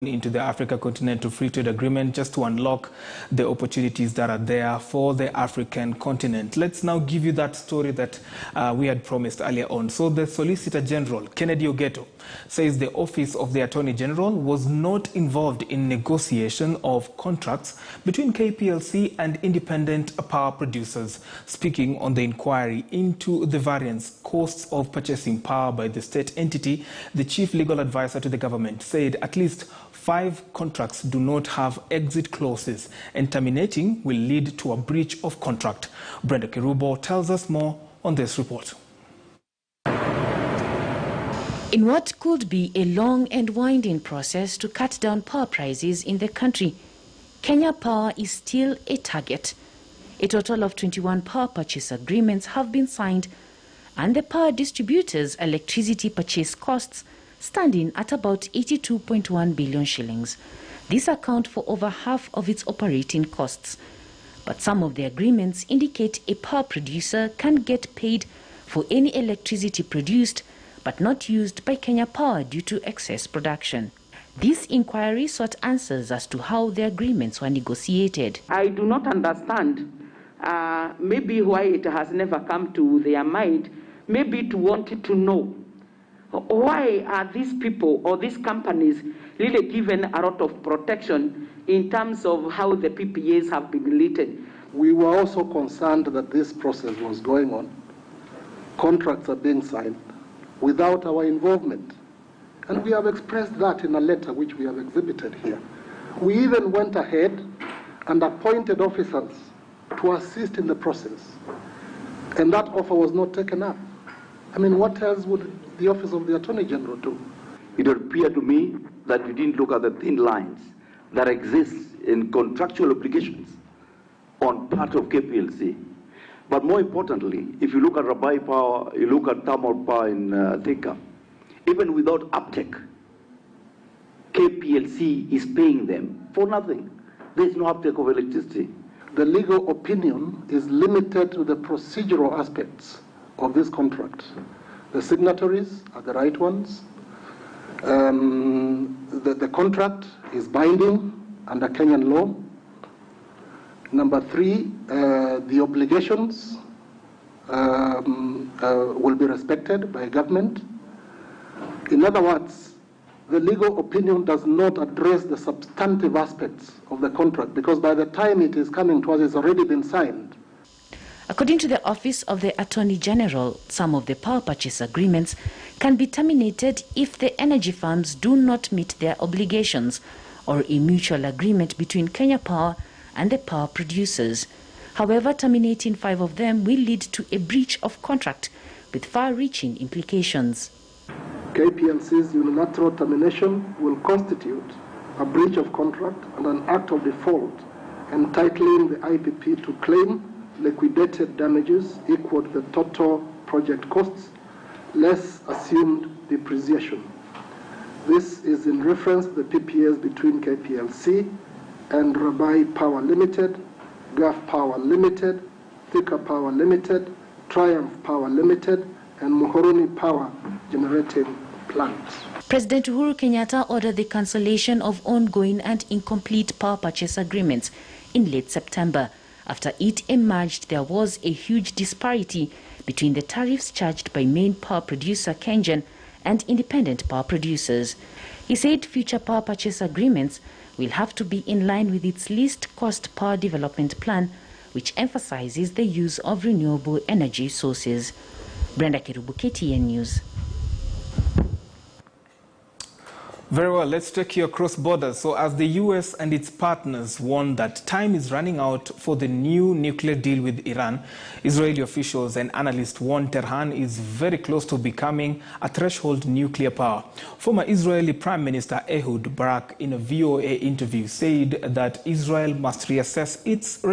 into the Africa Continental Free Trade Agreement just to unlock the opportunities that are there for the African continent. Let's now give you that story that we had promised earlier on. So the Solicitor General, Kennedy Ogeto, says the Office of the Attorney General was not involved in negotiation of contracts between KPLC and independent power producers. Speaking on the inquiry into the various costs of purchasing power by the state entity, the chief legal advisor to the government said at least 5 contracts do not have exit clauses, and terminating will lead to a breach of contract. Brenda Kerubo tells us more on this report. In what could be a long and winding process to cut down power prices in the country, Kenya Power is still a target. A total of 21 power purchase agreements have been signed, and the power distributors' electricity purchase costs standing at about 82.1 billion shillings. This accounts for over half of its operating costs. But some of the agreements indicate a power producer can get paid for any electricity produced but not used by Kenya Power due to excess production. This inquiry sought answers as to how the agreements were negotiated. I do not understand maybe why it has never come to their mind, maybe to want to know why are these people or these companies really given a lot of protection in terms of how the PPAs have been related. We were also concerned that this process was going on. Contracts are being signed without our involvement. And we have expressed that in a letter which we have exhibited here. We even went ahead and appointed officers to assist in the process. And that offer was not taken up. I mean, what else would the Office of the Attorney General do? It would appear to me that you didn't look at the thin lines that exist in contractual obligations on part of KPLC. But more importantly, if you look at Rabai Power, you look at thermal power in Thika, even without uptake, KPLC is paying them for nothing. There is no uptake of electricity. The legal opinion is limited to the procedural aspects of this contract. The signatories are the right ones. The contract is binding under Kenyan law. Number 3, the obligations will be respected by government. In other words, the legal opinion does not address the substantive aspects of the contract, because by the time it is coming to us, it's already been signed. According to the Office of the Attorney General, some of the power purchase agreements can be terminated if the energy firms do not meet their obligations or a mutual agreement between Kenya Power and the power producers. However, terminating 5 of them will lead to a breach of contract with far-reaching implications. KPLC's unilateral termination will constitute a breach of contract and an act of default, entitling the IPP to claim liquidated damages equal to the total project costs, less assumed depreciation. This is in reference to the PPAs between KPLC and Rabai Power Limited, Gulf Power Limited, Thika Power Limited, Triumph Power Limited, and Muhoroni Power Generating Plants. President Uhuru Kenyatta ordered the cancellation of ongoing and incomplete power purchase agreements in late September, after it emerged there was a huge disparity between the tariffs charged by main power producer KenGen and independent power producers. He said future power purchase agreements will have to be in line with its least cost power development plan, which emphasizes the use of renewable energy sources. Brenda Kerubo, KTN News. Very well, let's take you across borders. So as the US and its partners warn that time is running out for the new nuclear deal with Iran, Israeli officials and analysts warn Tehran is very close to becoming a threshold nuclear power. Former Israeli Prime Minister Ehud Barak, in a VOA interview, said that Israel must reassess its